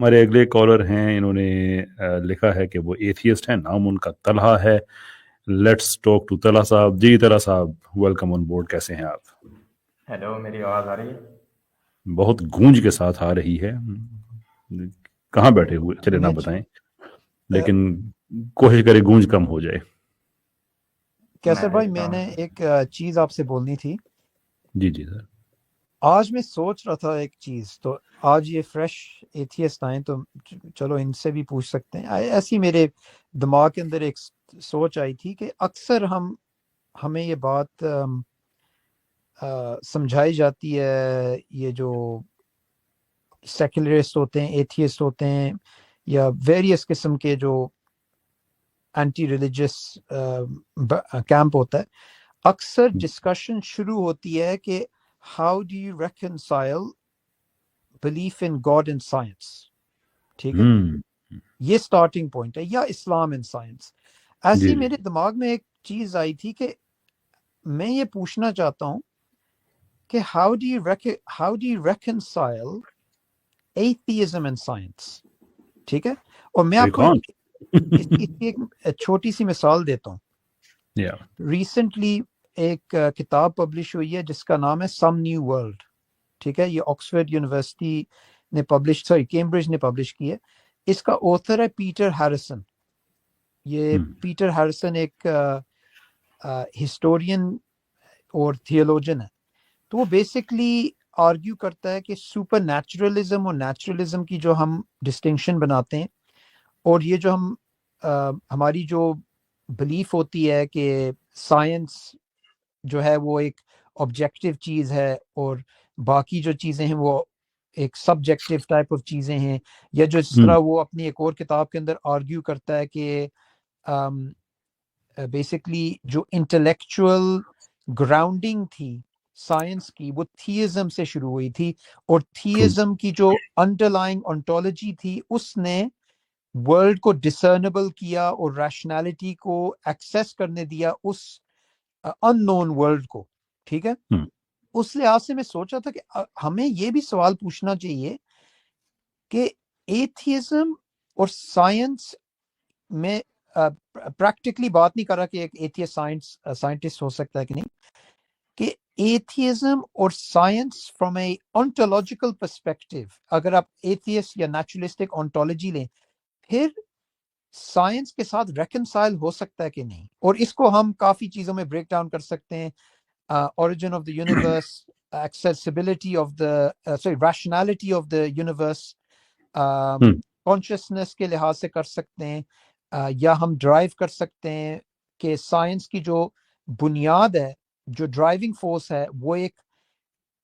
ہمارے اگلے کالر ہیں، انہوں نے لکھا ہے کہ وہ ایتھیسٹ ہیں، نام ان کا طلحہ ہے. لیٹس ٹاک ٹو طلحہ صاحب. جی طلحہ صاحب، ویلکم آن بورڈ. کیسے ہیں آپ؟ ہیلو، میری آواز آ رہی ہے؟ بہت گونج کے ساتھ آ رہی ہے. کہاں بیٹھے ہوئے چلے نہ بتائیں، لیکن کوشش کرے گونج کم ہو جائے. کیسر بھائی، میں نے ایک چیز آپ سے بولنی تھی. جی جی سر. آج میں سوچ رہا تھا ایک چیز، تو آج یہ فریش ایتھیسٹ آئیں تو چلو ان سے بھی پوچھ سکتے ہیں. ایسی میرے دماغ کے اندر ایک سوچ آئی تھی کہ اکثر ہمیں یہ بات سمجھائی جاتی ہے، یہ جو سیکولرسٹ ہوتے ہیں، ایتھیسٹ ہوتے ہیں، یا ویریس قسم کے جو اینٹی ریلیجس کیمپ ہوتا ہے، اکثر ڈسکشن شروع ہوتی ہے کہ how do you reconcile belief in God and science. ٹھیک ہے، یہ سٹارٹنگ پوائنٹ ہے، یا اسلام اینڈ سائنس. ایسی میرے دماغ میں ایک چیز آئی تھی کہ میں یہ پوچھنا چاہتا ہوں کہ how do you reconcile atheism and science. ٹھیک ہے، اور میں آپ کو اس کی ایک چھوٹی سی مثال دیتا ہوں. ریسنٹلی ایک کتاب پبلش ہوئی ہے جس کا نام ہے سم نیو ورلڈ. ٹھیک ہے، یہ آکسفورڈ یونیورسٹی نے کیمبرج نے پبلش کی ہے. اس کا آتھر ہے پیٹر ہیرسن. یہ پیٹر ہیرسن ایک ہسٹورین اور تھیولوجن ہے. تو وہ بیسکلی آرگیو کرتا ہے کہ سپر نیچرلزم اور نیچرلزم کی جو ہم ڈسٹنکشن بناتے ہیں، اور یہ جو ہماری جو بلیف ہوتی ہے کہ سائنس جو ہے وہ ایک آبجیکٹیو چیز ہے اور باقی جو چیزیں ہیں وہ ایک سبجیکٹیو ٹائپ آف چیزیں ہیں، یا جو جس طرح وہ اپنی ایک اور کتاب کے اندر آرگیو کرتا ہے کہ بیسکلی جو انٹلیکچوئل گراؤنڈنگ تھی سائنس کی، وہ تھیزم سے شروع ہوئی تھی، اور تھیزم کی جو انڈر لائنگ انٹولوجی تھی اس نے ورلڈ کو ڈسرنیبل کیا اور ریشنالٹی کو ایکسیس کرنے دیا اس ان نون ورلڈ کو. ٹھیک ہے، اس لحاظ سے میں سوچا تھا کہ ہمیں یہ بھی سوال پوچھنا چاہیے کہ ایتھیزم اور سائنس میں پریکٹیکلی بات نہیں کر رہا کہ ایک ایتھیسٹ سائنٹسٹ ہو سکتا ہے کہ نہیں، کہ ایتھیزم اور science from a ontological perspective, اگر آپ ایتھیسٹ یا نیچرلسٹک آنٹولوجی لیں، پھر سائنس کے ساتھ ریکنسائل ہو سکتا ہے کہ نہیں. اور اس کو ہم کافی چیزوں میں بریک ڈاؤن کر سکتے ہیں. origin of the universe, accessibility of the rationality of the universe, consciousness کے لحاظ سے کر سکتے ہیں، یا ہم ڈرائیو کر سکتے ہیں کہ سائنس کی جو بنیاد ہے، جو ڈرائیونگ فورس ہے، وہ ایک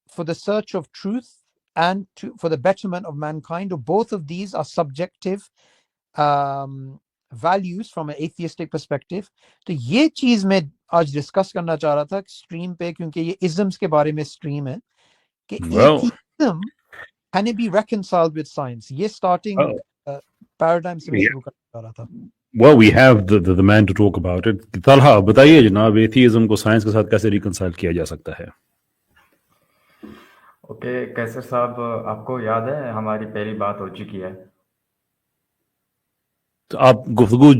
for the search of truth and for the betterment of mankind. Both of these are subjective values from an atheistic perspective. تو یہ چیز میں آج ڈسکس کرنا چاہ رہا تھا اسٹریم پہ، کیونکہ یہ ازمس کے بارے میں اسٹریم ہے کہ atheism can it be reconciled with science. یہ سٹارٹنگ پیراڈائم سے میں شروع کرنا چاہ رہا تھا. Well, we have the man to talk about it. Talha بتائیے جناب، ایتھیزم کو سائنس کے ساتھ کیسے ریکنسائل کیا جا سکتا ہے؟ اوکے کیسر صاحب، آپ کو یاد ہے ہماری پہلی بات ہو چکی ہے. تو آپ گفتگو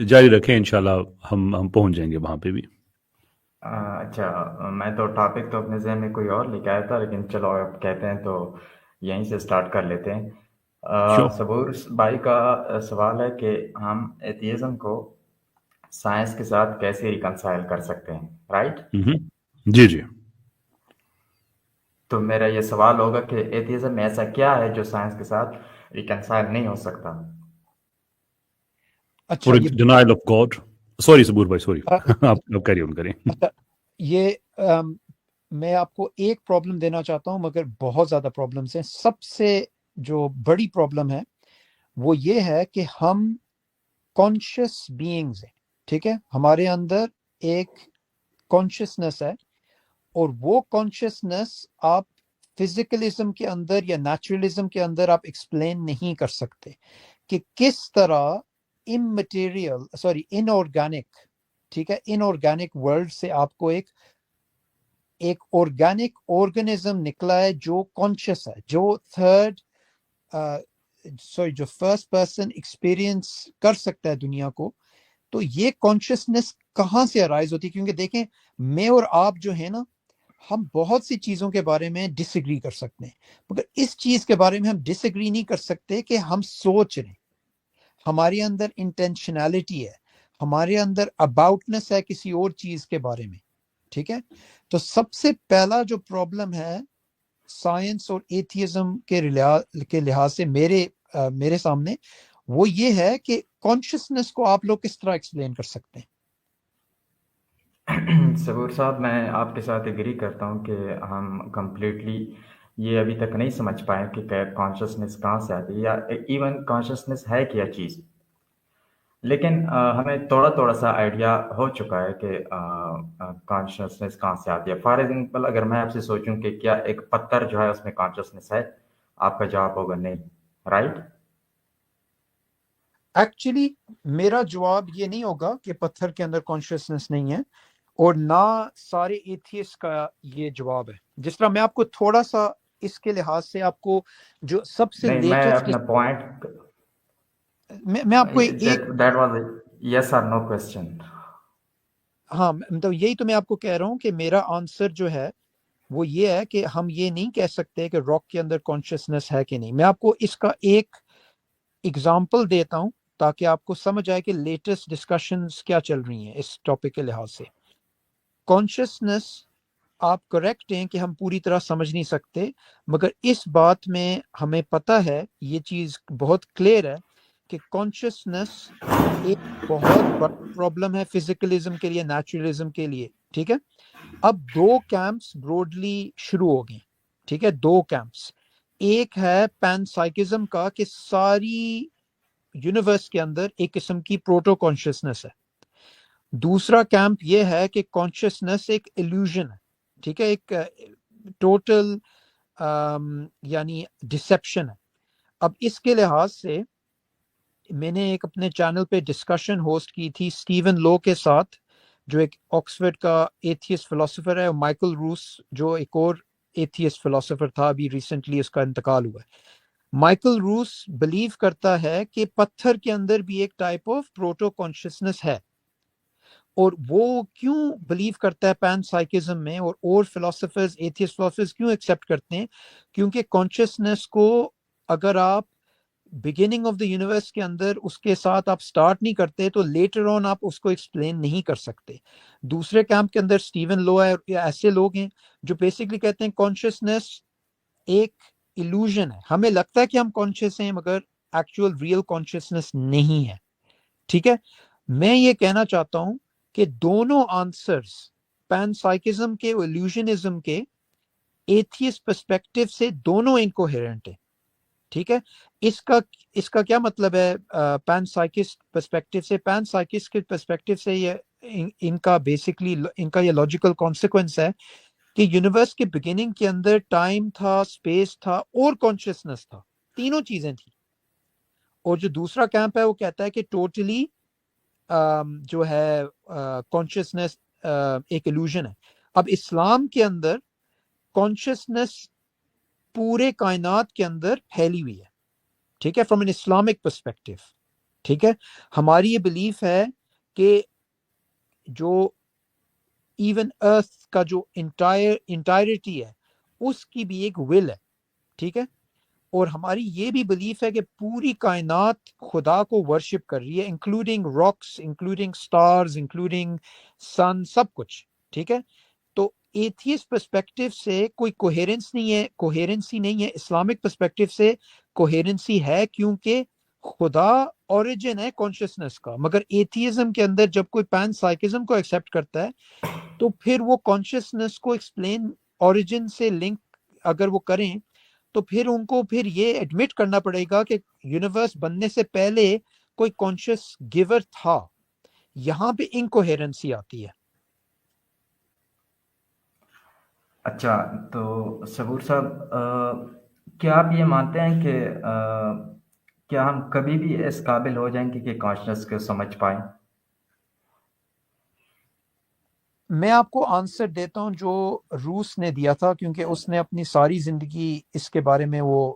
جاری رکھیں، انشاءاللہ ہم پہنچ جائیں گے وہاں پہ بھی. اچھا، میں تو ٹاپک تو اپنے ذہن میں کوئی اور لے کے آیا تھا، لیکن چلو آپ کہتے ہیں تو یہیں سے سٹارٹ کر لیتے ہیں. صبور بھائی کا سوال ہے کہ ہم ایتھیزم کو سائنس کے ساتھ کیسے ریکنسائل کر سکتے ہیں، رائٹ؟ جی جی. تو میرا یہ سوال ہوگا کہ ایتھیزم میں ایسا کیا ہے جو سائنس کے ساتھ ریکنسائل نہیں ہو سکتا؟ اچھا، denial of God. Sorry Saboor بھائی، سوری، آپ کیری آن کریں. اچھا، یہ میں آپ کو ایک پرابلم دینا چاہتا ہوں، مگر بہت زیادہ پرابلمس ہیں. سب سے جو بڑی پرابلم ہے وہ یہ ہے کہ ہم کانشیس بینگز ہیں. ٹھیک ہے، ہمارے اندر ایک کانشیسنس ہے، اور وہ کانشیسنس آپ فزیکلزم کے اندر یا نیچرلزم کے اندر آپ ایکسپلین نہیں کر سکتے کہ کس طرح ان آرگینک، ٹھیک ہے، ان آرگینک ورلڈ سے آپ کو ایک آرگینک آرگنزم نکلا ہے جو کانشیس ہے، جو تھرڈ جو فرسٹ پرسن ایکسپیرینس کر سکتا ہے دنیا کو، تو یہ کانشیسنس کہاں سے ارائز ہوتی ہے؟ کیونکہ دیکھیں میں اور آپ جو ہے نا، ہم بہت سی چیزوں کے بارے میں ڈس ایگری کر سکتے ہیں، مگر اس چیز کے بارے میں ہم ڈس ایگری نہیں کر سکتے کہ ہم سوچ رہے ہیں، ہمارے اندر انٹینشنالٹی ہے، ہمارے اندر اباؤٹنس ہے کسی اور چیز کے بارے میں، ٹھیک ہے؟ تو سب سے پہلا جو پرابلم ہے سائنس اور ایتھیزم کے لحاظ سے میرے سامنے، وہ یہ ہے کہ کانشیسنس کو آپ لوگ کس طرح ایکسپلین کر سکتے ہیں؟ صبور صاحب، میں آپ کے ساتھ ایگری کرتا ہوں کہ ہم کمپلیٹلی یہ ابھی تک نہیں سمجھ پائے کہ کانشیسنس کہاں سے آتی ہے، یا ایون کانشیسنس ہے کیا چیز. لیکن ہمیں تھوڑا تھوڑا سا آئیڈیا ہو چکا ہے کہ کانشیسنس کہاں سے آتی ہے. فار ایگزامپل اگر میں آپ سے سوچوں کہ کیا ایک پتھر جو ہے اس میں کانشیسنس ہے، آپ کا جواب ہوگا نہیں، رائٹ؟ ایکچولی میرا جواب یہ نہیں ہوگا کہ پتھر کے اندر کانشیسنس نہیں ہے، اور نہ سارے ایتھیسٹ کا یہ جواب ہے. جس طرح میں آپ کو تھوڑا سا اس کے لحاظ سے آپ کو جو سب سے نہیں، میں لیٹسٹ، اپنا پوائنٹ، میں آپ کو ایک، دیٹ واز یس اور نو کوشچن. ہاں مطلب یہی تو میں آپ کو کہہ رہا ہوں کہ میرا آنسر جو ہے وہ یہ ہے کہ ہم یہ نہیں کہہ سکتے کہ راک کے اندر کانشیسنس ہے کہ نہیں. میں آپ کو اس کا ایک اگزامپل دیتا ہوں تاکہ آپ کو سمجھ آئے کہ لیٹسٹ ڈسکشنز کیا چل رہی ہیں اس ٹاپک کے لحاظ سے. کانشیسنس، آپ کریکٹ ہیں کہ ہم پوری طرح سمجھ نہیں سکتے، مگر اس بات میں ہمیں پتہ ہے، یہ چیز بہت کلیئر ہے کہ کانشیسنس ایک بہت بڑا پرابلم ہے فزیکلزم کے لیے، نیچرلزم کے لیے، ٹھیک ہے؟ اب دو کیمپس براڈلی شروع ہو گئے، ٹھیک ہے؟ دو کیمپس، ایک ہے پین سائیکزم کا کہ ساری یونیورس کے اندر ایک قسم کی پروٹو کانشیسنس ہے. دوسرا کیمپ یہ ہے کہ کانشیسنس ایک ایلوژن ہے، ٹھیک ہے؟ ایک ٹوٹل یعنی ڈسیپشن ہے. اب اس کے لحاظ سے میں نے ایک اپنے چینل پہ ڈسکشن ہوسٹ کی تھی سٹیون لو کے ساتھ، جو ایک آکسفورڈ کا ایتھیسٹ فلاسفر ہے، اور مائیکل روس جو ایک اور ایتھیسٹ فلاسفر تھا، ابھی ریسنٹلی اس کا انتقال ہوا ہے. مائیکل روس بلیو کرتا ہے کہ پتھر کے اندر بھی ایک ٹائپ آف پروٹو کانشیسنس ہے. اور وہ کیوں بلیو کرتا ہے پین سائیکزم میں، اور فلاسفرز، ایتھیسٹ فلاسفرز کیوں ایکسیپٹ کرتے ہیں؟ کیونکہ کانشیسنس کو اگر آپ بگننگ آف دا یونیورس کے اندر اس کے ساتھ آپ سٹارٹ نہیں کرتے تو لیٹر آن آپ اس کو ایکسپلین نہیں کر سکتے. دوسرے کیمپ کے اندر سٹیون لو ہے، یا ایسے لوگ ہیں جو بیسیکلی کہتے ہیں کانشیسنس ایک ایلوژن ہے، ہمیں لگتا ہے کہ ہم کانشیس ہیں مگر ایکچوئل ریئل کانشیسنس نہیں ہے. ٹھیک ہے؟ میں یہ کہنا چاہتا ہوں کہ دونوں آنسرز، پین سائیکزم کے اور ایلوژنزم کے، ایتھیسٹ پرسپیکٹو سے دونوں انکوہیرنٹ ہیں. ٹھیک ہے؟ اس کا کیا مطلب ہے پین سائکسٹ پرسپیکٹو سے؟ پین سائکسٹ کے پرسپیکٹو سے یہ ان کا بیسکلی ان کا یہ لاجیکل کانسیکوینس ہے کہ یونیورس کے بگننگ کے اندر ٹائم تھا، اسپیس تھا اور کانشیسنس تھا، تینوں چیزیں تھیں. اور جو دوسرا کیمپ ہے وہ کہتا ہے کہ ٹوٹلی جو ہے کانشیسنس ایک ایلوژن ہے. اب اسلام کے اندر کانشیسنس پورے کائنات کے اندر پھیلی ہوئی ہے، ٹھیک ہے، فرام این اسلامک پرسپیکٹو. ٹھیک ہے؟ ہماری یہ بلیف ہے کہ جو ایون ارتھ کا جو انٹائرٹی ہے اس کی بھی ایک ول ہے. ٹھیک ہے؟ اور ہماری یہ بھی بلیف ہے کہ پوری کائنات خدا کو ورشپ کر رہی ہے، including rocks, including stars, including sun, سب کچھ. ٹھیک ہے؟ تو ایتھیسٹ پرسپیکٹو سے کوئی کوہیرنس نہیں ہے، کوہیرنسی نہیں ہے. اسلامک پرسپیکٹو سے کوہیرنسی ہے، کیونکہ خدا اوریجن ہے کانشیسنس کا. مگر ایتھیزم کے اندر جب کوئی پین سائیکزم کو ایکسیپٹ کرتا ہے تو پھر وہ کانشیسنس کو ایکسپلین اوریجن سے لنک اگر وہ کریں تو پھر ان کو پھر یہ ایڈمٹ کرنا پڑے گا کہ یونیورس بننے سے پہلے کوئی کانشیس گیور تھا. یہاں پہ انکوہیرنسی آتی ہے. اچھا، تو صبور صاحب، کیا آپ یہ مانتے ہیں کہ کیا ہم کبھی بھی اس قابل ہو جائیں گے کہ کانشیس کو سمجھ پائیں؟ میں آپ کو آنسر دیتا ہوں جو روس نے دیا تھا، کیونکہ اس نے اپنی ساری زندگی اس کے بارے میں وہ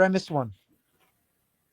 premise 1.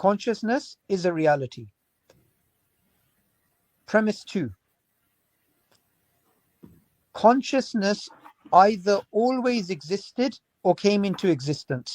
Consciousness is a reality. Premise 2. Consciousness either always existed or came into existence.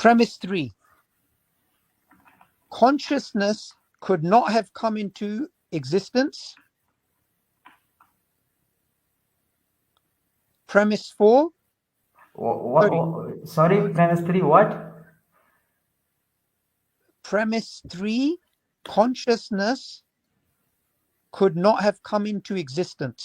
Premise 3. Consciousness could not have come into existence. Premise 4. Sorry. Sorry, premise 3 what? Premise 3. Consciousness could not have come into existence.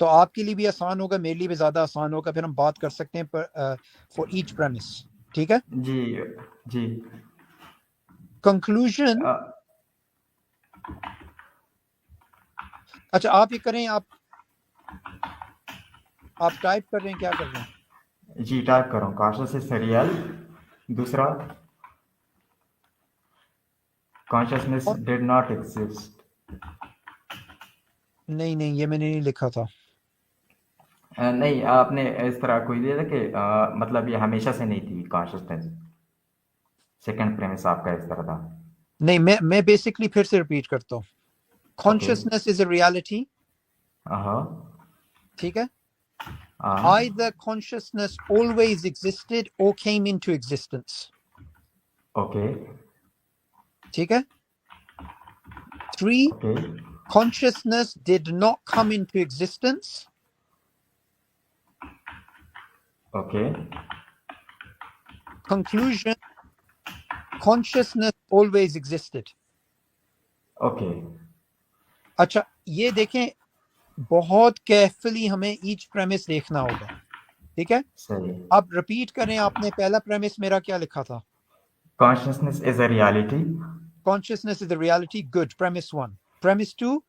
تو آپ کے لیے بھی آسان ہوگا, میرے لیے بھی زیادہ آسان ہوگا, پھر ہم بات کر سکتے ہیں فار ایچ پریمس. ٹھیک ہے. جی کنکلوژن. اچھا آپ یہ کریں, آپ ٹائپ کر رہے ہیں, کیا کر رہے ہیں؟ جی ٹائپ کروں. Consciousness real. دوسرا کانشیسنس ڈیڈ ناٹ ایگزسٹ. نہیں یہ میں نے نہیں لکھا تھا. نہیں آپ نے اس طرح کوئی دیا تھا کہ مطلب یہ ہمیشہ سے نہیں تھی کانشیسنس. سیکنڈ پریمس آپ کا اس طرح تھا. نہیں میں بیسکلی پھر سے ریپیٹ کرتا ہوں. Consciousness is a reality. ہاں ٹھیک ہے. Either consciousness always existed or came into existence. Okay. ٹھیک ہے. 3, okay. consciousness did not come into existence. Okay. Conclusion, consciousness always existed. Okay. اچھا یہ دیکھیں, بہت کیئرفلی ہمیں ایچ پریمس دیکھنا ہوگا. ٹھیک ہے. صحیح. اب ریپیٹ کریں, آپ نے پہلا پریمس میرا کیا لکھا تھا؟ Consciousness is a reality. Consciousness is a reality. Good. Premise 1. Premise 2.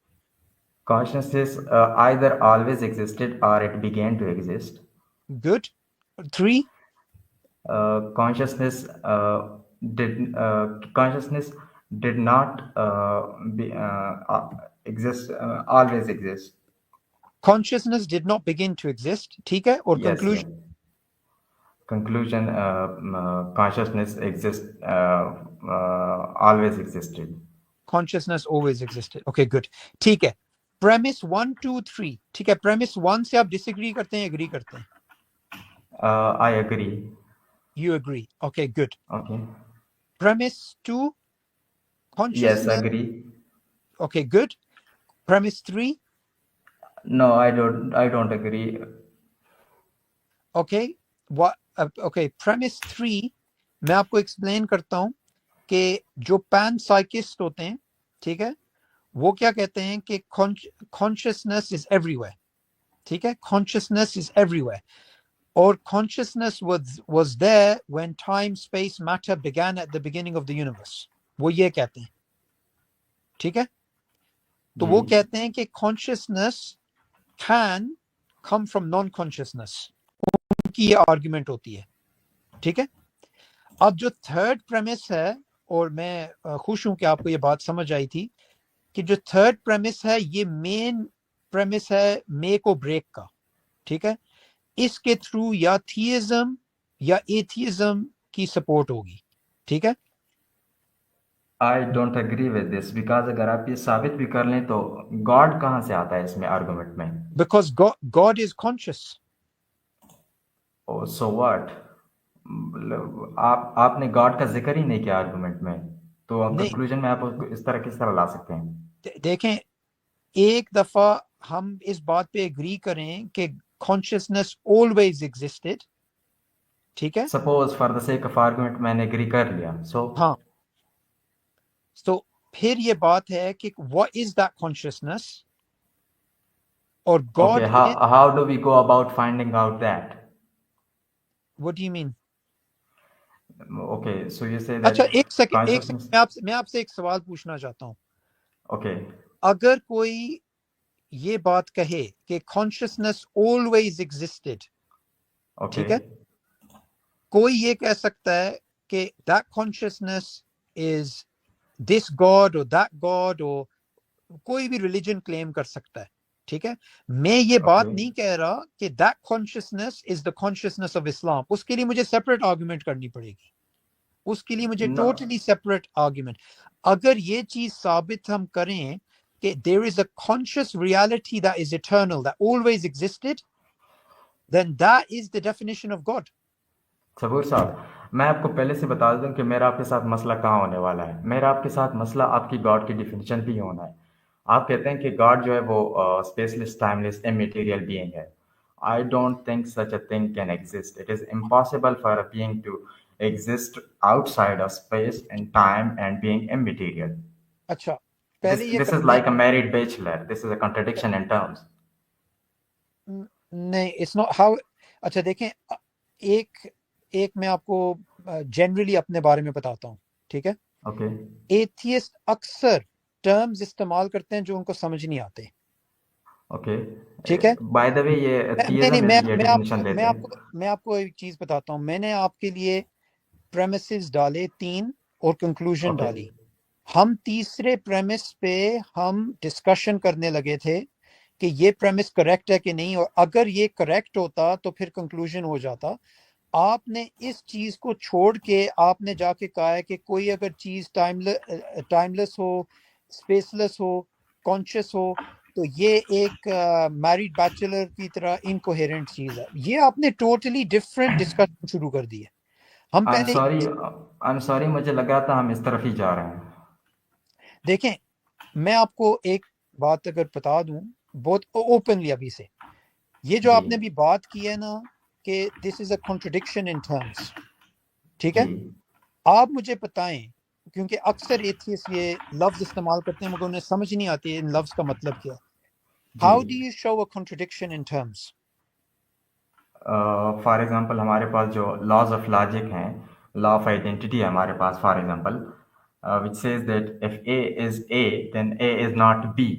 Consciousness either always existed or it began to exist. Good. 3. Consciousness did not exist, always exist. Consciousness did not begin to exist. ٹھیک ہے. اور Yes. conclusion. Conclusion, consciousness always existed. Consciousness always existed. Okay, good. ٹھیک ہے. Premise 1, 2, 3. ٹھیک ہے. Premise 1 سے آپ disagree کرتے ہیں, agree کرتے ہیں؟ I agree. You agree. Okay, good. Okay. Premise 2. Consciousness. Yes, agree. Okay, good. Premise 3. No, I don't agree. Okay. Okay, premise 3 میں آپ کو ایکسپلین کرتا ہوں کہ جو پین سائکسٹ ہوتے ہیں, ٹھیک ہے, وہ کیا کہتے ہیں کہ consciousness is everywhere. ٹھیک ہے. Consciousness is everywhere. اور consciousness was there when time, space, matter began at the beginning of the universe. وہ یہ کہتے ہیں. ٹھیک ہے. تو وہ کہتے ہیں کہ consciousness can come from non-consciousness. ان کی یہ آرگیومنٹ ہوتی ہے. ٹھیک ہے. اب جو تھرڈ پریمس ہے, اور میں خوش ہوں کہ آپ کو یہ بات سمجھ آئی تھی, کہ جو تھرڈ پریمس ہے یہ مین پریمس ہے میک اور بریک کا. ٹھیک ہے. اس کے تھرو یا تھیزم یا ایتھیزم کی سپورٹ ہوگی. ٹھیک ہے. I don't agree with this because اگر آپ یہ ثابت بھی کر لیں تو گاڈ کہاں سے آتا ہے اس میں آرگومنٹ میں؟ Because God is conscious. Oh, so what? آپ نے گاڈ کا ذکر ہی نہیں کیا آرگومنٹ میں, تو کنکلوژن میں آپ اس طرح کس طرح لا سکتے ہیں؟ دیکھیں, ایک دفعہ ہم اس بات پہ اگری کریں کہ consciousness always existed. ٹھیک ہے. Suppose for the sake of argument میں نے اگری کر لیا, سو ہاں, تو پھر یہ بات ہے کہ what is that consciousness, اور God okay, how do we go about finding out that? What do you mean? Okay, so you say that اچھا ایک سیکنڈ consciousness. میں آپ سے ایک سوال پوچھنا چاہتا ہوں. Okay. اگر کوئی یہ بات کہے کہ consciousness always existed, ٹھیک ہے, کوئی یہ کہہ سکتا ہے کہ that consciousness is this God or that God, اور کوئی بھی ریلیجن کلیم کر سکتا ہے. ٹھیک ہے. میں یہ بات نہیں کہہ رہا کہ that consciousness is the consciousness of Islam. اس کے لیے مجھے سیپریٹ آرگومنٹ کرنی پڑے گی. اس کے لیے مجھے ٹوٹلی سیپریٹ آرگومنٹ. اگر یہ چیز ثابت ہم کریں کہ there is a conscious reality that is eternal, that always existed, then that is the definition of God. Saboor صاحب, میں آپ کو پہلے سے بتا دوں کہ میرا آپ کے ساتھ مسئلہ کہاں ہونے والا ہے. میرا آپ کے ساتھ مسئلہ آپ کی گاڈ کی ڈیفینیشن بھی ہونا ہے. آپ کہتے ہیں کہ گاڈ جو ہے وہ اسپیس ٹائم لیس امیٹیریل بینگ ہے. I don't think such a thing can exist. It is impossible for a being to exist outside of space and time and being immaterial. اچھا پہلے This is like a married bachelor. This is a contradiction in terms. نہیں it's not how. اچھا دیکھیں ایک میں آپ کو generally اپنے بارے میں بتاتا ہوں, ٹھیک ہے. اوکے ایتھیسٹ اکثر ٹرمز استعمال کرتے ہیں جو ان کو سمجھ نہیں آتے, اوکے. ٹھیک ہے. بائی دا وے یہ نہیں تھیزم یہ ڈیفینیشن دیتے ہیں. میں آپ کو ایک چیز بتاتا ہوں. میں نے آپ کے لیے پریمیسز ڈالے 3 اور کنکلوژن اوکے ڈالی. ہم تیسرے پریمس پہ ہم ڈسکشن کرنے لگے تھے کہ یہ پریمس کریکٹ ہے کہ نہیں, اور اگر یہ کریکٹ ہوتا تو پھر کنکلوژن ہو جاتا. آپ نے اس چیز کو چھوڑ کے آپ نے جا کے کہا ہے کہ کوئی اگر چیز ٹائم لیس ہو, اسپیس لیس ہو, کانشیس ہو, تو یہ ایک میرڈ بیچلر کی طرح انکوہیرنٹ چیز ہے. یہ آپ نے ٹوٹلی ڈفرینٹ ڈسکشن شروع کر دی ہے. ہم پہلے I'm sorry مجھے لگا تھا ہم اس طرف ہی جا رہے ہیں. دیکھیں, میں آپ کو ایک بات اگر بتا دوں بہت اوپنلی ابھی سے, یہ جو جی آپ نے بھی بات کی ہے نا کہ دس is a contradiction in terms, ٹھیک ہے. جی آپ مجھے بتائیں, کیونکہ اکثر ایتھیسٹ یہ لفظ استعمال کرتے ہیں مگر انہیں سمجھ نہیں آتی ان لفظ کا مطلب کیا ہے. جی. How do you show a contradiction in terms? For example ہمارے پاس جو لاز آف لاجک ہیں, لا آف آئیڈینٹی ہے ہمارے پاس, for example which says that if A is A then A is not B.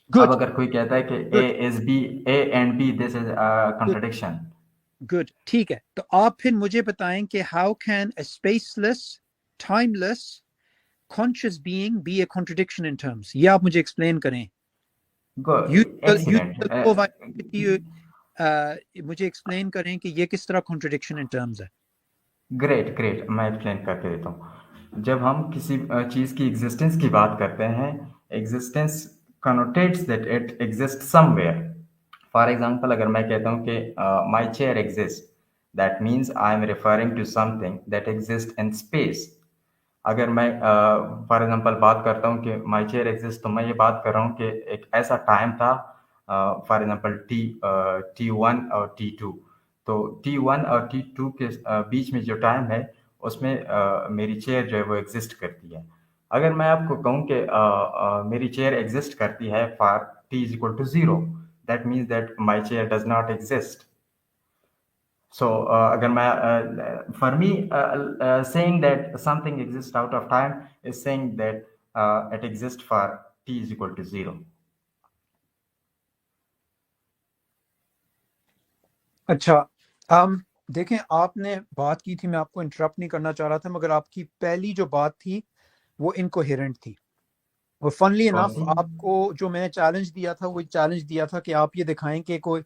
اب گڈ اگر کوئی کہتا ہے کہ A good is B, A and B, this is contradiction. Good, ٹھیک ہے. تو آپ پھر مجھے بتائیں کہ how can a spaceless, timeless, conscious being be a contradiction in terms؟ یہ آپ مجھے explain کریں. ایکسیلنٹ. مجھے explain کریں کہ یہ کس طرح contradiction in terms ہے. گریٹ گریٹ, میں ایکسپلین کر کے دیتا ہوں. جب ہم کسی چیز کی ایگزسٹنس کی بات کرتے ہیں, existence connotes that it exist somewhere. For example اگر میں کہتا ہوں کہ my chair exist, that means I am referring to something that exist in space. اگر میں فار ایگزامپل بات کرتا ہوں کہ مائی چیئر ایگزسٹ, تو میں یہ بات کر رہا ہوں کہ ایک ایسا ٹائم تھا, فار ایگزامپل T1 اور T2. تو T1 اور T2 کے بیچ میں جو ٹائم ہے اس میں میری چیئر جو ہے وہ ایگزسٹ کرتی ہے. اگر میں آپ کو کہوں کہ میری چیئر ایگزسٹ کرتی ہے for T=0, that means that my chair does not exist. So اگر میں for me saying that something exists out of time is saying that it exists for T=0. اچھا, دیکھیں آپ نے بات کی تھی, میں آپ کو انٹرپٹ نہیں کرنا چاہ رہا تھا, مگر آپ کی پہلی جو بات تھی وہ انکوہیرنٹ تھی. اور فنلی کون انف سی؟ آپ کو جو میں نے چیلنج دیا تھا وہ چیلنج دیا تھا کہ آپ یہ دکھائیں کہ کوئی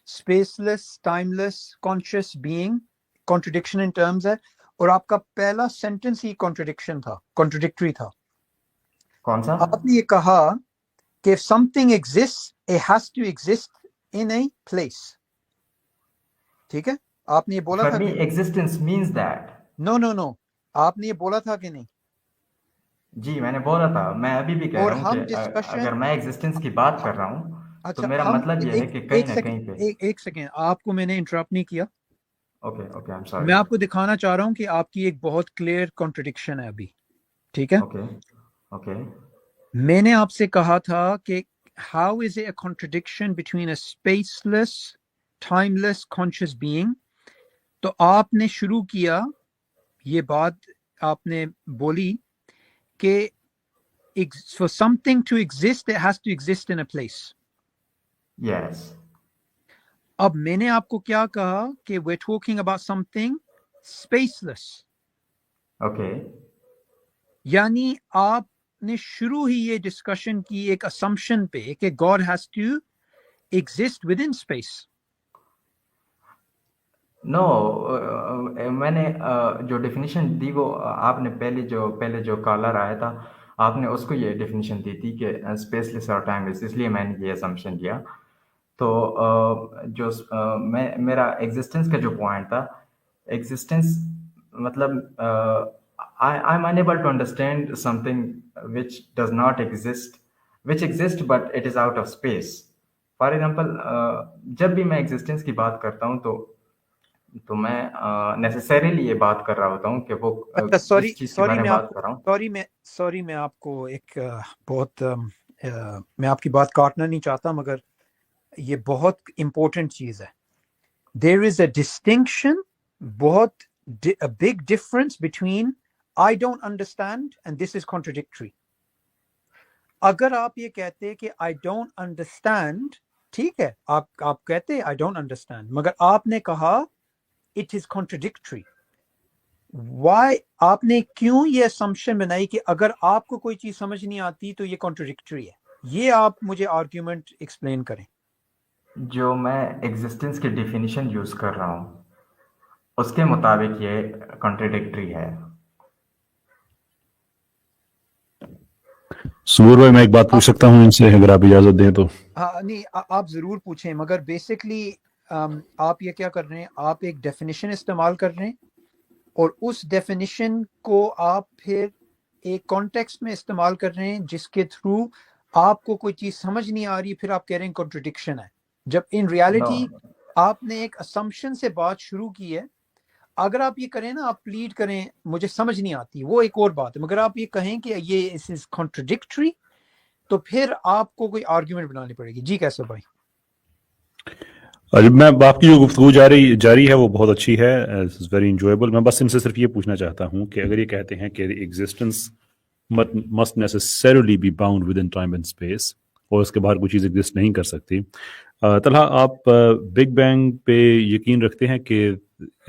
space less, time less, conscious being contradiction in terms ہے, اور آپ کا پہلا سینٹنس ہی کانٹرڈکشن تھا, کانٹرڈکٹری تھا. کون سا؟ آپ نے یہ کہا کہ if something exists it has to exist in a place, ٹھیک ہے. آپ نے یہ بولا For تھا me کہ existence means that. نو آپ نے یہ بولا تھا کہ نہیں؟ جی میں نے بولا تھا, میں ابھی بھی کہہ اور رہا ہوں ہم کہ ڈسکشن, اگر میں ایگزسٹنس کی بات کر رہا ہوں تو اچھا میرا ہم مطلب یہ ہے کہ کہیں ایک نہ کہیں پہ. ایک سیکنڈ, آپ کو میں نے انٹرپٹ نہیں کیا. اوکے اوکے, I'm میں sorry. آپ کو دکھانا چاہ رہا ہوں کہ آپ کی ایک بہت کلیئر کانٹرڈکشن ہے ابھی, ٹھیک ہے. Okay okay. میں نے آپ سے کہا تھا کہ how is a contradiction between a spaceless, time less, conscious being. تو آپ نے شروع کیا, یہ بات آپ نے بولی کہ for something to exist it has to exist in a place. Yes. اب میں نے آپ کو کیا کہا کہ we're talking about something spaceless. Okay. یعنی آپ نے شروع ہی یہ ڈسکشن کی ایک assumption پہ کہ God has to exist within space. نو, میں نے جو ڈیفینیشن دی وہ آپ نے پہلے جو کالر آیا تھا آپ نے اس کو یہ ڈیفینیشن دی تھی کہ اسپیس لیس اور ٹائم لیس, اس لیے میں نے یہ اسمپشن دیا. تو جو میرا ایگزسٹنس کا جو پوائنٹ تھا, ایگزسٹنس مطلب I am unable to understand something which does not exist, which exist but it is out of space. For example جب بھی میں ایگزسٹنس کی بات کرتا ہوں تو میں نیسسریلی یہ بات کر رہا ہوتا ہوں کہ وہ اچھا جس چیز کے بارے میں بات کر رہا ہوں. سوری میں آپ کو ایک بہت میں آپ کی بات کاٹنا نہیں چاہتا, مگر یہ بہت امپورٹنٹ چیز ہے. دیر از اے ڈسٹنکشن, بہت big difference between I don't understand and this is contradictory. اگر آپ یہ کہتے کہ آئی ڈونٹ انڈرسٹینڈ, ٹھیک ہے, آپ کہتے آئی ڈونٹ انڈرسٹینڈ, مگر آپ نے کہا اٹ از کانٹرڈکٹری. وائی آپ نے کیوں یہ اسمپشن بنائی کہ اگر آپ کو کوئی چیز سمجھ نہیں آتی تو یہ کانٹرڈکٹری ہے؟ یہ آپ مجھے آرگیومنٹ ایکسپلین کریں. جو میں ایگزسٹنس کی ڈیفینیشن یوز کر رہا ہوں اس کے مطابق یہ کانٹرڈکٹری ہے. سبور بھائی میں ایک بات پوچھ سکتا ہوں ان سے اگر آپ اجازت دیں تو؟ ہاں نہیں آپ ضرور پوچھیں, مگر بیسکلی آپ یہ کیا کر رہے ہیں, آپ ایک ڈیفینیشن استعمال کر رہے ہیں اور اس ڈیفینیشن کو آپ پھر ایک کانٹیکسٹ میں استعمال کر رہے ہیں جس کے تھرو آپ کو کوئی چیز سمجھ نہیں آ رہی, پھر آپ کہہ رہے ہیں کنٹرڈکشن ہے, جب ان ریالٹی آپ نے ایک اسمپشن سے بات شروع کی ہے. اگر آپ یہ کریں نا, آپ پلیڈ کریں مجھے سمجھ نہیں آتی, وہ ایک اور بات ہے, مگر آپ یہ کہیں کہ یہ اس از کنٹرڈکٹری تو پھر آپ کو کوئی آرگیومنٹ بنانی پڑے گی. جی کیسے بھائی؟ میں آپ کی جو گفتگو جاری ہے وہ بہت اچھی ہے, ویری انجوائبل. میں بس ان سے صرف یہ پوچھنا چاہتا ہوں کہ اگر یہ کہتے ہیں کہ existence must necessarily be bound within time and space اور اس کے باہر کوئی چیز ایگزسٹ نہیں کر سکتی, طلحہ آپ بگ بینگ پہ یقین رکھتے ہیں کہ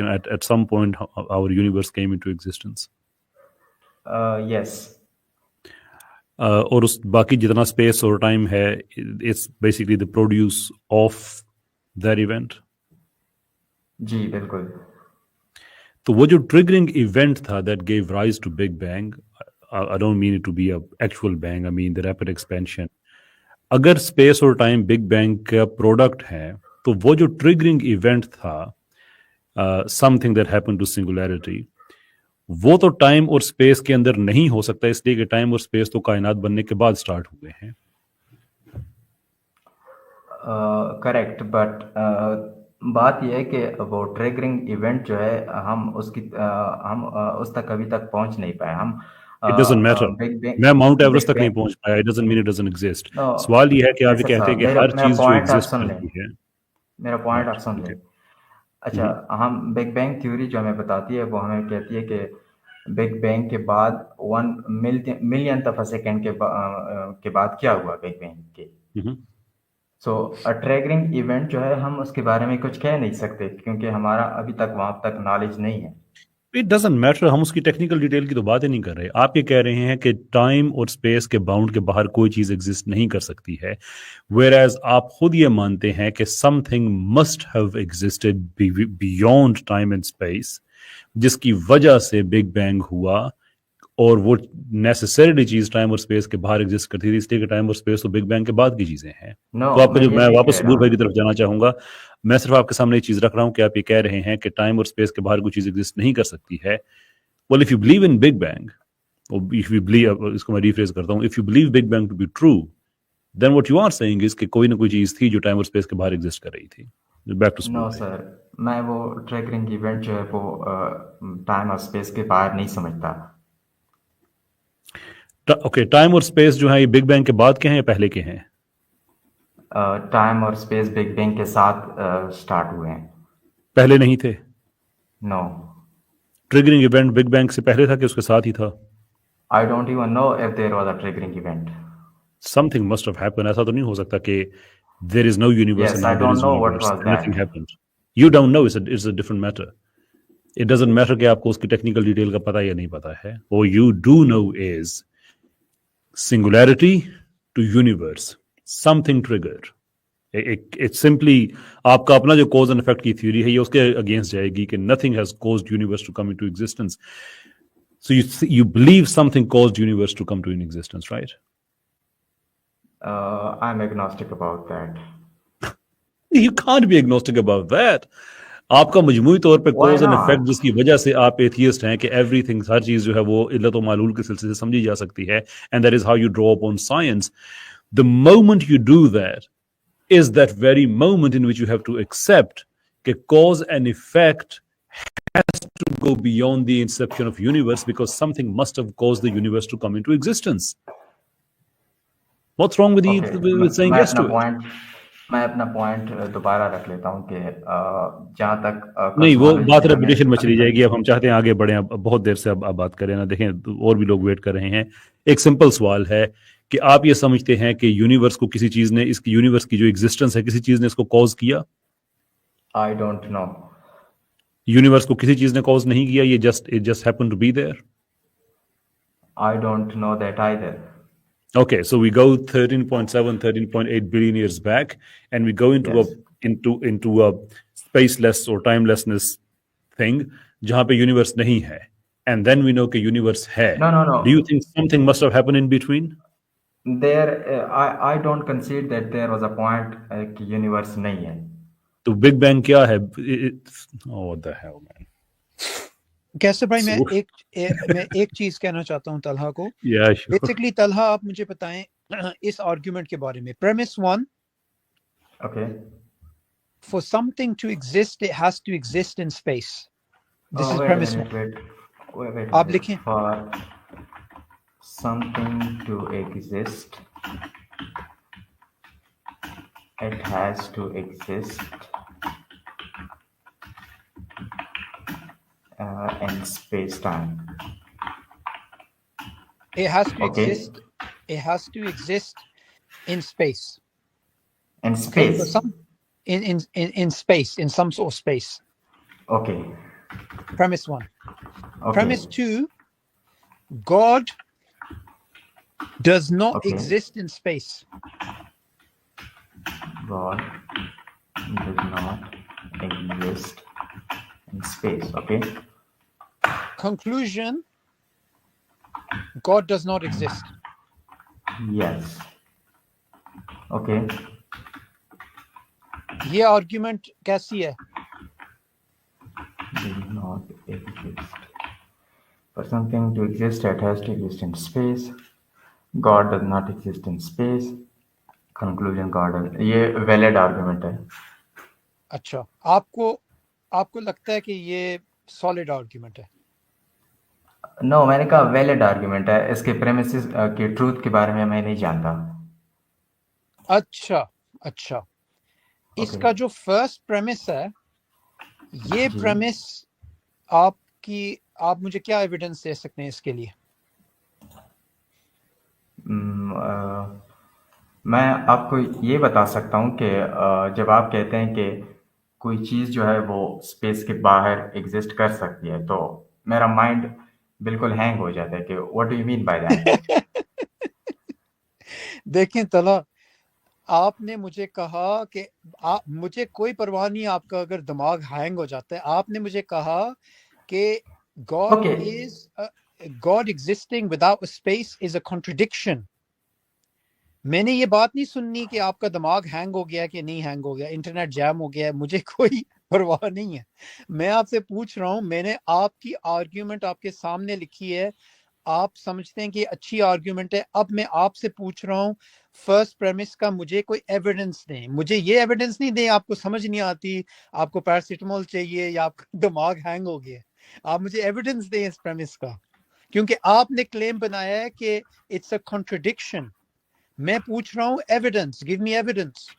at some point our universe came into existence؟ یس. اور اس باقی جتنا اسپیس اور ٹائم ہے it's basically the produce of that event؟ جی بالکل. تو وہ جو ٹریگرنگ ایونٹ تھا that gave rise to Big Bang, I don't mean it to be an actual bang, I mean the rapid expansion. اگر space اور time big bang کا product ہے تو وہ جو ٹریگرنگ ایونٹ تھا something that happen to singularity, وہ تو ٹائم اور اسپیس کے اندر نہیں ہو سکتا, اس لیے کہ ٹائم اور اسپیس تو کائنات بننے کے بعد اسٹارٹ ہوئے ہیں. کریکٹ, بٹ بات یہ ہے کہ وہ ٹریگرنگ ایونٹ جو ہے ہم اس تک ابھی تک پہنچ نہیں پائے. ہم It doesn't matter. میں ماؤنٹ ایوریسٹ تک نہیں پہنچ پایا. It doesn't mean it doesn't exist. سوال یہ ہے کہ آپ یہ کہتے ہیں کہ ہر چیز جو ایگزسٹ کرتی ہے. میرا پوائنٹ آپ سن لیں. اچھا, ہم بگ بینگ تھیوری جو ہمیں بتاتی ہے وہ ہمیں کہتی ہے کہ بگ بینگ کے بعد 1 ملین آف سیکنڈ کے بعد کیا ہوا بگ بینگ کے. سو ٹریگرنگ ایونٹ جو ہے ہم اس کے بارے میں کچھ کہہ نہیں سکتے کیونکہ ہمارا ابھی تک وہاں تک نالج نہیں ہے. It doesn't matter. ہم اس کی ٹیکنیکل ڈیٹیل کی تو بات ہی نہیں کر رہے. آپ یہ کہہ رہے ہیں کہ ٹائم اور اسپیس کے باؤنڈ کے باہر کوئی چیز ایگزسٹ نہیں کر سکتی ہے, whereas آپ خود یہ مانتے ہیں کہ some thing must have existed beyond time and space, جس کی وجہ سے بگ بینگ ہوا, اور وہ نیسسریلی چیز ٹائم اور اسپیس کے باہر ایگزسٹ کرتی تھی, اس لیے کہ ٹائم اور اسپیس تو بگ بینگ کے بعد کی چیزیں ہیں. تو آپ کو جو میں واپس سبور بھائی کی طرف جانا چاہوں گا, میں صرف آپ کے سامنے یہ چیز رکھ رہا ہوں کہ آپ یہ کہہ رہے ہیں کہ ٹائم اور اسپیس کے باہر کوئی چیز ایگزسٹ نہیں کر سکتی ہے. well if you believe in big bang, or if you believe, اس کو میں ریفریز کرتا ہوں, if you believe big bang to be true, then what you are saying is کہ کوئی نہ کوئی چیز تھی جو ٹائم اور اسپیس کے باہر ایگزسٹ کر رہی تھی. بیک ٹو نو سر, میں وہ ٹریگرنگ ایونٹ جو ہے وہ ٹائم اور اسپیس کے باہر نہیں سمجھتا. اوکے, ٹائم اور اسپیس جو ہیں یہ بگ بینگ کے بعد کے ہیں یا پہلے کے ہیں؟ ٹائم اور اسپیس بگ بینگ کے ساتھ سٹارٹ ہوئے ہیں. پہلے نہیں تھے؟ نو. ٹریگرنگ ایونٹ بگ بینگ سے پہلے تھا کہ اس کے ساتھ ہی تھا؟ I don't even know if there was a triggering event. Something must have happened. ایسا تو نہیں ہو سکتا کہ there is no universe and now there is universe. Nothing happened. You don't know. It's a different matter. It doesn't matter کہ آپ کو اس کی ٹیکنیکل ڈیٹیل کا پتہ یا نہیں پتا ہے. What you do know is singularity to universe. Something triggered. It's simply آپ کا اپنا جو cause and effect کی تھیوری ہے یہ اس کے اگینسٹ جائے گی کہ nothing has caused universe to come into existence. So you believe something caused universe to come to in existence, right? I'm agnostic about that. You can't be agnostic about that. آپ کا مجموعی طور پہ cause and effect جس کی وجہ سے آپ ایتھیسٹ ہیں کہ everything, ہر چیز جو ہے وہ علت و معلول کے سلسلے سے سمجھی جا سکتی ہے, and that is how you draw upon science. The moment you do that is that very moment in which you have to accept کہ cause and effect has to go beyond the inception of universe because something must have caused the universe to come into existence. What's wrong with saying yes to it? میں اپنا point دوبارہ رکھ لیتا ہوں کہ جہاں تک نہیں وہ کاسمولوجی بات سے ہمیں ریپیٹیشن میں چلی جائے اندر گی. اب ہم چاہتے ہیں آگے بڑھیں, اب بہت دیر سے اب بات کریں نا, دیکھیں اور بھی لوگ ویٹ کر رہے ہیں. ایک سمپل سوال ہے کہ آپ یہ سمجھتے ہیں کہ یونیورس کو کسی چیز نے, اس کی یونیورس کی جو ایگزسٹنس ہے, کسی چیز نے اس کو کوز کیا؟ آئی ڈونٹ نو. یونیورس کو کسی چیز نے کوز نہیں کیا, یہ just happen to be there. I don't know that either. Okay, so we go 13.7, 13.8 billion years back, and we go into Yes. a spaceless or timelessness thing, جہاں پہ universe نہیں ہے, and then we know کہ universe ہے. No, no, Do you no. think something must have happened in between? There, I don't concede that there was a point کہ universe نہیں ہے. تو بگ بینگ کیا ہے؟ Oh, what the hell, man. کیسے بھائی So, میں ایک چیز کہنا چاہتا ہوں طلحہ کو. yeah, sure. بیسکلی طلحہ آپ مجھے بتائیں اس آرگیومنٹ کے بارے میں. premise 1, Okay. for something to exist it has to exist in space. This is Wait a premise 1. minute, wait a آپ minute. لکھیں. For something to exist, it has to exist in space-time. It has to Okay. exist. It has to exist in space. In Okay, space. for some in space, in some sort of space. Okay. Premise 1. Okay. Premise 2, God does not Okay. exist in space. God does not exist in space. Okay. Conclusion, God does not exist. Yes. Okay. یہ argument کیسی ہے؟ Does not exist. For something to exist, it has to exist in space. God does not exist in space. Conclusion, God. یہ valid argument ہے. اچھا, آپ کو لگتا ہے کہ یہ سالڈ آرگیومنٹ ہے؟ No, میں نے کہا valid argument ہے. اس کے premises کے truth کے بارے میں نہیں جانتا. اچھا اس کا جو فرسٹ پریمس ہے, یہ پریمس آپ مجھے کیا ایویڈنس دے سکتے ہیں اس کے لیے؟ میں آپ کو یہ بتا سکتا ہوں کہ جب آپ کہتے ہیں کہ کوئی چیز جو ہے وہ اسپیس کے باہر ایگزسٹ کر سکتی ہے تو میرا مائنڈ بالکل ہینگ ہو جاتا ہے کہ what do you mean by that. دیکھیں طلحہ, آپ نے مجھے کہا کہ مجھے کوئی پرواہ نہیں آپ کا اگر دماغ ہینگ ہو جاتا ہے. آپ نے مجھے کہا کہ God existing without a space is a contradiction. میں نے یہ بات نہیں سننی کہ آپ کا دماغ ہینگ ہو گیا کہ نہیں ہینگ ہو گیا, انٹرنیٹ جام ہو گیا, مجھے کوئی پرواہ نہیں ہے. میں آپ سے پوچھ رہا ہوں, میں نے آپ کی آرگیومنٹ آپ کے سامنے لکھی ہے, آپ سمجھتے ہیں کہ اچھی آرگیومنٹ ہے. اب میں آپ سے پوچھ رہا ہوں فرسٹ پریمس کا مجھے کوئی ایویڈنس دیں. مجھے یہ ایویڈنس نہیں دیں آپ کو سمجھ نہیں آتی, آپ کو پیراسیٹامول چاہیے یا آپ کا دماغ ہینگ ہو گیا. آپ مجھے ایویڈنس دیں اس پریمس کا, کیونکہ آپ نے کلیم بنایا ہے کہ اٹس اے کنٹراڈکشن. میں پوچھ رہا ہوں evidence, give me evidence.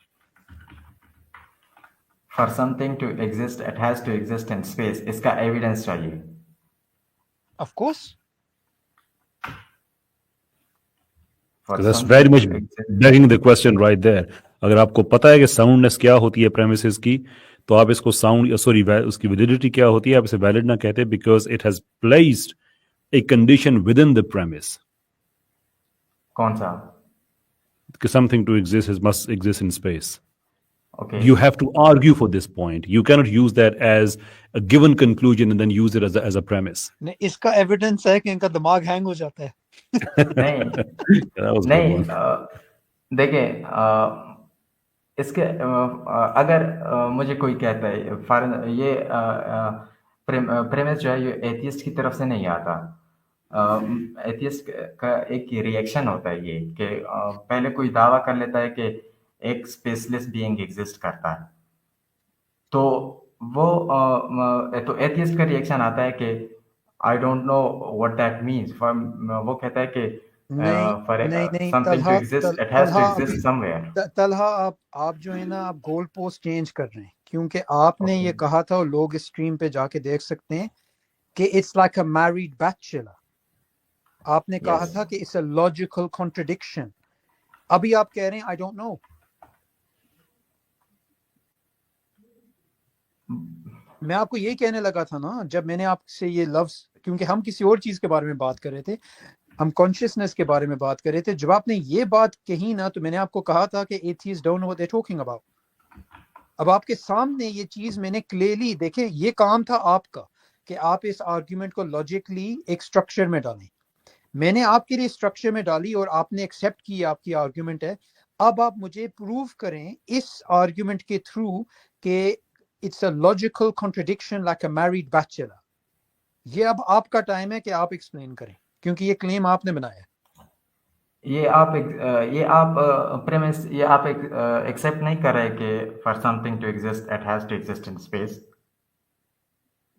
For something to exist it has to exist in space, اس کا ایویڈنس چاہیے. Of course. That's very much begging the question right there. اگر آپ کو پتا ہے کہ ساؤنڈنس کیا ہوتی ہے پریمیسز کی, تو آپ اس کو اس کی ویلیڈیٹی کیا ہوتی ہے, آپ اسے ویلڈ نہ کہتے, because it has placed a condition with in the premises. کون سا؟ کہ something to exist must exist in space. Okay. You have to argue for this point. You cannot use that as a given conclusion and then use it as a premise. نہیں, اس کا evidence ہے کہ ان کا دماغ hang ہو جاتا ہے. نہیں دیکھیں, اس کے اگر مجھے کوئی کہتا ہے یہ پریمس جو ہے یہ ایتھیسٹ کی طرف سے نہیں آتا. ایتھیسٹ کا ایک ریئیکشن ہوتا ہے یہ کہ پہلے کوئی دعویٰ کر لیتا ہے کہ ایک اسپیس لیس بینگ ایگزسٹ کرتا ہے, تو وہ تو ایتھیسٹ کا ریئیکشن آتا ہے کہ I don't know what that means. وہ کہتا ہے کہ نہیں for نہیں نہیں something to exist, it has to exist somewhere. Talha آپ جو ہے نا آپ گول پوسٹ چینج کر رہے ہیں، کیونکہ آپ نے یہ کہا تھا اور لوگ اس اسٹریم پہ جا کے دیکھ سکتے ہیں کہ it's like a married bachelor. آپ نے کہا تھا کہ اٹس اے لاجیکل کانٹرڈکشن. ابھی آپ کہہ رہے ہیں آئی ڈونٹ نو. میں آپ کو یہی کہنے لگا تھا نا جب میں نے آپ سے یہ لفظ، کیونکہ ہم کسی اور چیز کے بارے میں بات کر رہے تھے، ہم کانشیسنس کے بارے میں بات کر رہے تھے. جب آپ نے یہ بات کہی نا تو میں نے آپ کو کہا تھا کہ atheist don't know what they talking about. اب آپ کے سامنے یہ چیز میں نے کلیئرلی دیکھیں، یہ کام تھا آپ کا کہ آپ اس آرگیومنٹ کو لاجیکلی ایک سٹرکچر میں ڈالیں. میں نے آپ کے لیے سٹرکچر میں ڈالی اور آپ نے ایکسیپٹ کی، آپ کی آرگیومنٹ ہے. اب آپ مجھے پروو کریں اس آرگیومنٹ کے تھرو کہ it's a logical contradiction like a married bachelor. یہ اب آپ کا ٹائم ہے کہ آپ ایکسپلین کریں، کیونکہ یہ کلیم آپ نے بنایا ہے. یہ آپ پریمس یہ آپ ایکسیپٹ نہیں کر رہے کہ for something to exist it has to exist in space.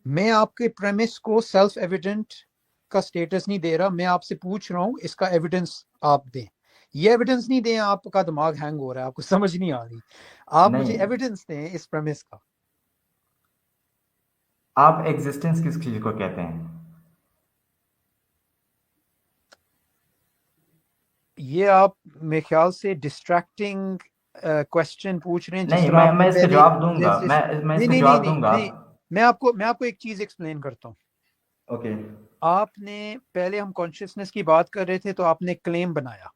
میں آپ کے پریمس کو سیلف ایویڈنٹ کا سٹیٹس نہیں دے رہا. میں آپ سے پوچھ رہا ہوں اس کا ایویڈنس آپ دیں. یہ ایویڈنس نہیں دیں، آپ کا دماغ ہینگ ہو رہا ہے، آپ کو سمجھ نہیں آ رہی. آپ مجھے ایویڈنس دیں اس پریمس کا. آپ ایگزسٹنس کس چیز کو کہتے ہیں؟ یہ آپ میرے خیال سے ڈسٹریکٹنگ کوشچن پوچھ رہے ہیں. جس نہیں، طرح آپ نے میں اس کا پہلے جواب دوں گا. میں اس کا جواب دوں گا. نہیں، میں آپ کو ایک چیز ایکسپلین کرتا ہوں. اوکے. آپ نے پہلے ہم کانشیسنس کی بات کر رہے تھے تو آپ نے کلیم بنایا،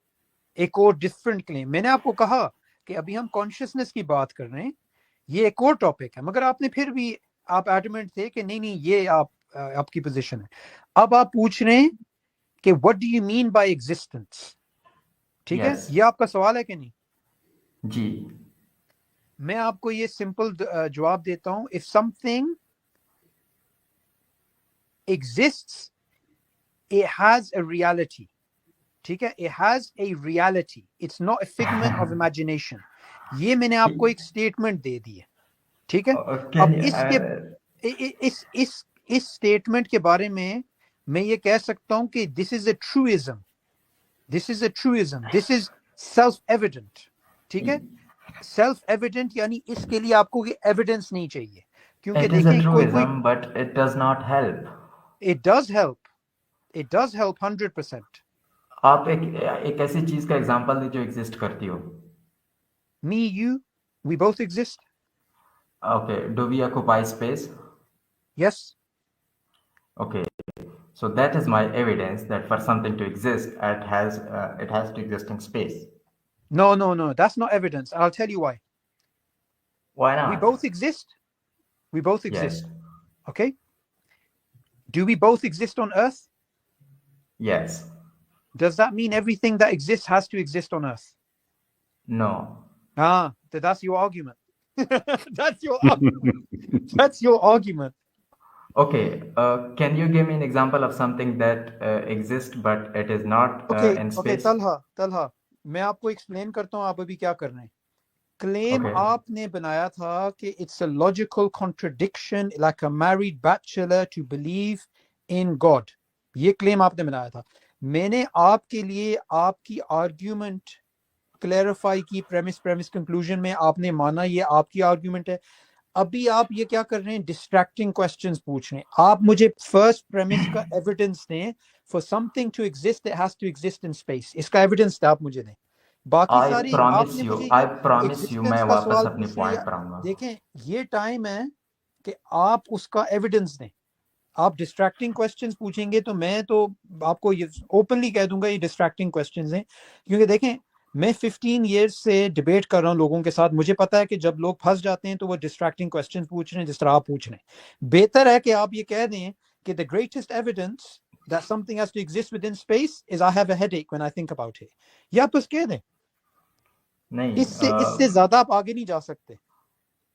ایک اور ڈفرنٹ کلیم. میں نے آپ کو کہا کہ ابھی ہم کانشیسنس کی بات کر رہے ہیں، یہ ایک اور ٹاپک ہے، مگر آپ نے پھر بھی آپ ایڈمنٹ تھے کہ نہیں یہ آپ کی پوزیشن ہے. اب آپ پوچھ رہے ہیں کہ what do you mean by existence. ٹھیک ہے، یہ آپ کا سوال ہے کہ نہیں؟ جی. میں آپ کو یہ سمپل جواب دیتا ہوں. if something exists it has a reality. ٹھیک ہے، it has a reality, it's not a figment of imagination. یہ میں نے آپ کو ایک سٹیٹمنٹ دے دی ہے. ٹھیک ہے، اب اس سٹیٹمنٹ کے بارے میں یہ کہہ سکتا ہوں کہ this is a truism, this is self evident. ٹھیک ہے، سیلف ایویڈنٹ یعنی اس کے لیے آپ کو ایویڈنس نہیں چاہیے، کیونکہ دیکھیں کوئی but it does not help. it does help 100%. آپ ایک ایسی چیز کا ایگزامپل دیں جو ایگزسٹ کرتی ہو. Me, you, we both exist. Okay, do we occupy space? Yes. Okay, so that is my evidence that for something to exist it has to exist in space. No, that's not evidence. I'll tell you why. Why not? We both exist. Yes. Okay, do we both exist on Earth? Yes. Does that mean everything that exists has to exist on Earth? No. That's your argument. That's your argument. Okay, can you give me an example of something that exists but it is not in space? Okay, Talha, میں آپ کو explain کرتا ہوں آپ ابھی کیا کر رہے ہیں. کلیم آپ نے بنایا تھا کہ it's a logical contradiction like a married bachelor to believe in God. یہ کلیم آپ نے بنایا تھا. میں نے آپ کے لیے آپ کی آرگیومنٹ کلیریفائی کی پریمس کنکلوژن میں، آپ نے مانا یہ آپ کی آرگیومنٹ ہے. ابھی آپ یہ کیا کر رہے ہیں، ڈسٹریکٹنگ کوسچنز پوچھ رہے ہیں. آپ مجھے فرسٹ پریمس کا ایویڈنس دیں. For something to exist it has to exist in space. اس کا ایویڈنس آپ مجھے دیں. باقی ساری آپ نے مجھے ایگزسٹنس کا سوال پوچھ رہے ہیں. دیکھیں یہ ٹائم ہے کہ آپ اس کا ایویڈنس دیں. آپ ڈسٹریکٹنگ کوسچنز پوچھیں گے تو میں تو آپ کو یہ اوپنلی کہہ دوں گا یہ ڈسٹریکٹنگ کوسچنز ہیں. کیونکہ دیکھیں میں 15 ایئرس سے ڈیبیٹ کر رہا ہوں لوگوں کے ساتھ. مجھے پتا ہے کہ جب لوگ پھنس جاتے ہیں تو وہ ڈسٹریکٹنگ کوسچن پوچھ رہے ہیں جس طرح آپ پوچھ رہے ہیں. بہتر ہے کہ آپ یہ کہہ دیں کہ the greatest evidence that something has to exist within space is I have a headache when I think about it. یا آپ بس کہہ دیں. نہیں، اس سے زیادہ آپ آگے نہیں جا سکتے.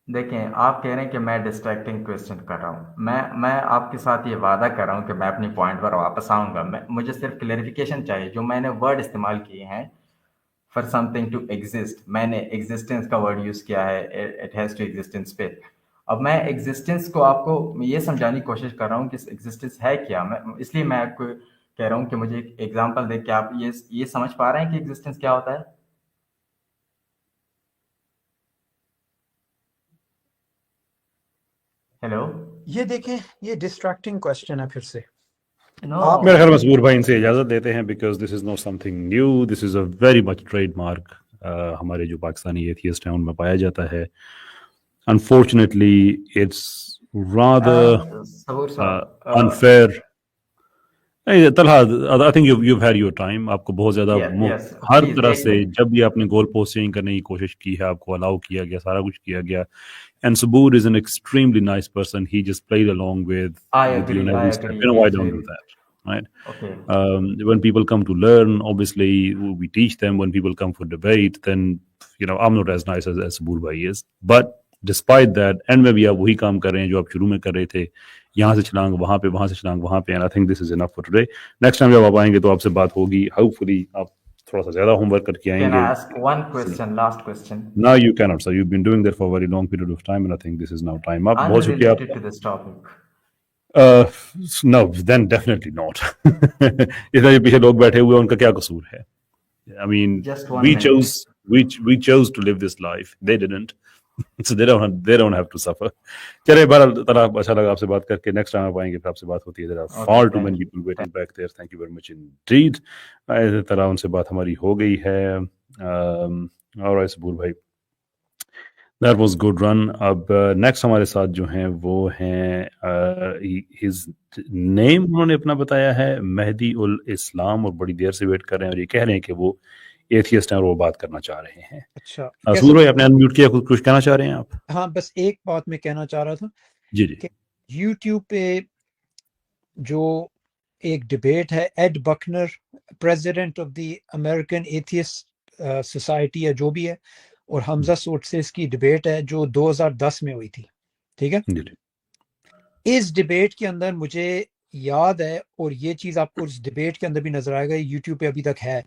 دیکھیں آپ کہہ رہے ہیں کہ میں ڈسٹریکٹنگ کویسچن کر رہا ہوں. میں آپ کے ساتھ یہ وعدہ کر رہا ہوں کہ میں اپنی پوائنٹ پر واپس آؤں گا. مجھے صرف کلیریفیکیشن چاہیے. جو میں نے ورڈ استعمال کیے ہیں for something to exist, میں نے ایگزسٹنس کا ورڈ یوز کیا ہے، it has to exist in space. اب میں ایگزسٹنس کو آپ کو یہ سمجھانے کی کوشش کر رہا ہوں کہ ایگزسٹنس ہے کیا. اس لیے میں آپ کو کہہ رہا ہوں کہ مجھے ایک ایگزامپل دے کہ آپ یہ سمجھ پا رہے ہیں کہ ایگزسٹنس کیا ہوتا ہے؟ ہیلو. یہ دیکھیں یہ ڈسٹریکٹنگ کوشچن ہے پھر سے. نو. میرے خیال میں مصبور بھائی ان سے اجازت دیتے ہیں because this is not something new, this is a very much trademark ہمارے جو پاکستانی ایتھیسٹ ہیں ان میں پایا جاتا ہے. انفارچونیٹلی اٹس رادر صبور صاحب. unfair. Talha I think you had your time. آپ کو بہت زیادہ Yes, ہر please, طرح ایک سے منٹ. جب بھی آپ نے گول پوسٹ چینج کرنے کی کوشش کی ہے آپ کو الاؤ کیا گیا, سارا کچھ کیا گیا. And Sabur is an extremely nice person. He just played along with I you agree, in I every step. agree. You know, why He's don't do very that, right? okay. When people come to learn, obviously we teach them. When people come for debate, then I'm not as nice as Sabur bhai is. But despite that, end میں بھی آپ وہی کام کر رہے ہیں جو آپ شروع میں کر رہے تھے, یہاں سے چھلانگ وہاں پہ, وہاں سے چھلانگ وہاں پہ. And I think this is enough for today. Next time جب آپ آئیں گے تو آپ سے بات ہوگی. Hopefully آپ تھوڑا سا زیادہ ہوم ورک کر کے آئیں Can گے. I ask one question, last question? No, you cannot, sir. You've been doing that for a very long period of time, and I think this is now time up. بہت شکریہ آپ Unrelated to this topic. No, then definitely not. اتنا جو پیچھے لوگ بیٹھے ہوئے ان کا کیا قصور ہے؟ I mean, Just 1 minute. we chose to live this life. They didn't. So they don't have to suffer. چلے بہرحال طرح اچھا لگا آپ سے بات کر کے. نیکسٹ ٹائم آپ آئیں گے پھر آپ سے بات ہوتی ہے. There are far too many people waiting back there. Thank you very much indeed. طرح ان سے بات ہماری ہو گئی ہے. اور صبور بھائی That was good run. اب نیکسٹ ہمارے ساتھ جو ہیں وہ ہیں his name انہوں نے اپنا بتایا ہے مہدی الاسلام, اور بڑی دیر سے ویٹ کر رہے ہیں اور یہ کہہ رہے ہیں کہ وہ ایتھیسٹ ہیں اور وہ بات کرنا چاہ رہے ہیں. اچھا صبور بھائی آپ نے انمیوٹ کیا, کچھ کہنا چاہ رہے ہیں آپ؟ ہاں بس ایک بات میں کہنا چاہ رہا تھا جی جی. کہ یوٹیوب پہ جو ایک ڈبیٹ ہے, Ed Buckner president of the American atheist society ہے جو بھی ہے, اور حمزہ سوٹسیس کی ڈبیٹ ہے جو 2010 میں ہوئی تھی, ٹھیک ہے. جی جی. اس ڈبیٹ کے اندر مجھے یاد ہے, اور یہ چیز آپ کو اس ڈبیٹ کے اندر بھی نظر آئے گا, یوٹیوب پہ ابھی تک ہے,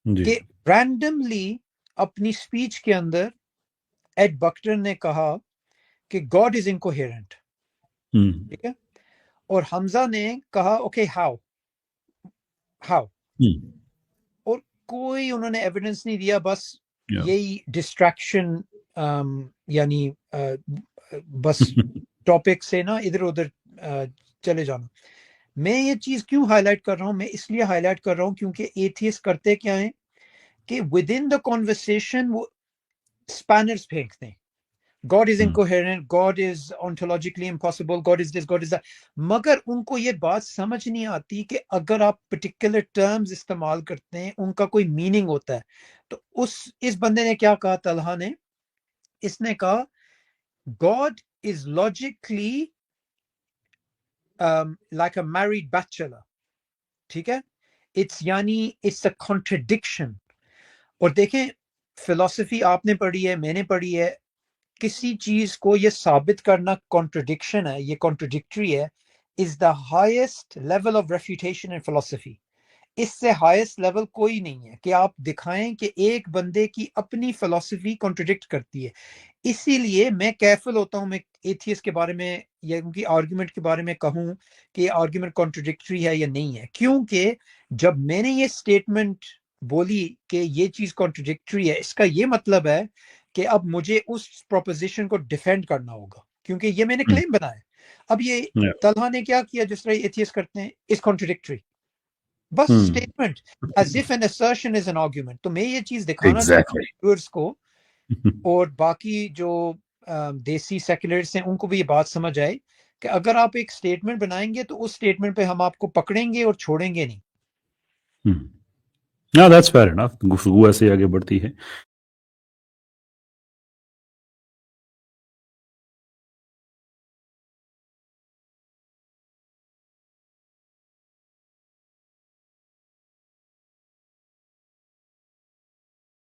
کہ رینڈملی اپنی سپیچ کے اندر ایڈ بکنر نے کہا کہ گاڈ از انکوہیرنٹ, ٹھیک ہے, اور حمزہ نے کہا اوکے ہاؤ, اور کوئی انہوں نے ایویڈنس نہیں دیا, بس یہی ڈسٹریکشن, یعنی بس ٹاپک سے نا ادھر ادھر چلے جانا. میں یہ چیز کیوں ہائی لائٹ کر رہا ہوں؟ میں اس لیے ہائی لائٹ کر رہا ہوں کیونکہ ایتھیسٹ کرتے کیا ہیں کہ ود ان دا کانورسیشن وہ اسپینرز پھینکتے ہیں. God is incoherent, God is ontologically impossible, God is this, God is that. مگر ان کو یہ بات سمجھ نہیں آتی کہ اگر آپ پرٹیکولر ٹرمز استعمال کرتے ہیں ان کا کوئی میننگ ہوتا ہے. تو اس بندے نے کیا کہا, طلحہ نے, اس نے کہا God is logically like a married bachelor, ٹھیک ہے. یعنی it's a contradiction. اور دیکھیں فلسفی آپ نے پڑھی ہے, میں نے پڑھی ہے, کسی چیز کو یہ ثابت کرنا کانٹرڈکشن ہے, یہ کانٹرڈکٹری ہے, is the highest level of refutation in philosophy. اس سے ہائیسٹ لیول کوئی نہیں ہے کہ آپ دکھائیں کہ ایک بندے کی اپنی فلسفی کانٹرڈکٹ کرتی ہے. اسی لیے میں کیفل ہوتا ہوں میں ایتھیسٹ کے بارے میں یا ان کی آرگیومنٹ کے بارے میں کہوں کہ یہ آرگیومنٹ کانٹرڈکٹری ہے یا نہیں ہے, کیونکہ جب میں نے یہ سٹیٹمنٹ بولی کہ یہ چیز کانٹرڈکٹری ہے, اس کا یہ مطلب ہے کہ اب مجھے اس پروپوزیشن کو ڈیفینڈ کرنا ہوگا کیونکہ یہ میں نے کلیم بنایا. اب یہ طلحہ نے کیا کیا, جس طرح ایتھیسٹ کرتے ہیں, اس کانٹرڈکٹری, بس statement as if an assertion is an argument. تو میں یہ چیز دکھانا چاہتا ہوں ویورز کو, اور باقی جو دیسی سیکولرز ہیں ان کو بھی یہ بات سمجھ آئے کہ اگر آپ ایک اسٹیٹمنٹ بنائیں گے تو اس اسٹیٹمنٹ پہ ہم آپ کو پکڑیں گے اور چھوڑیں گے نہیں. No, that's fair enough. گفتگو ایسے آگے بڑھتی ہے.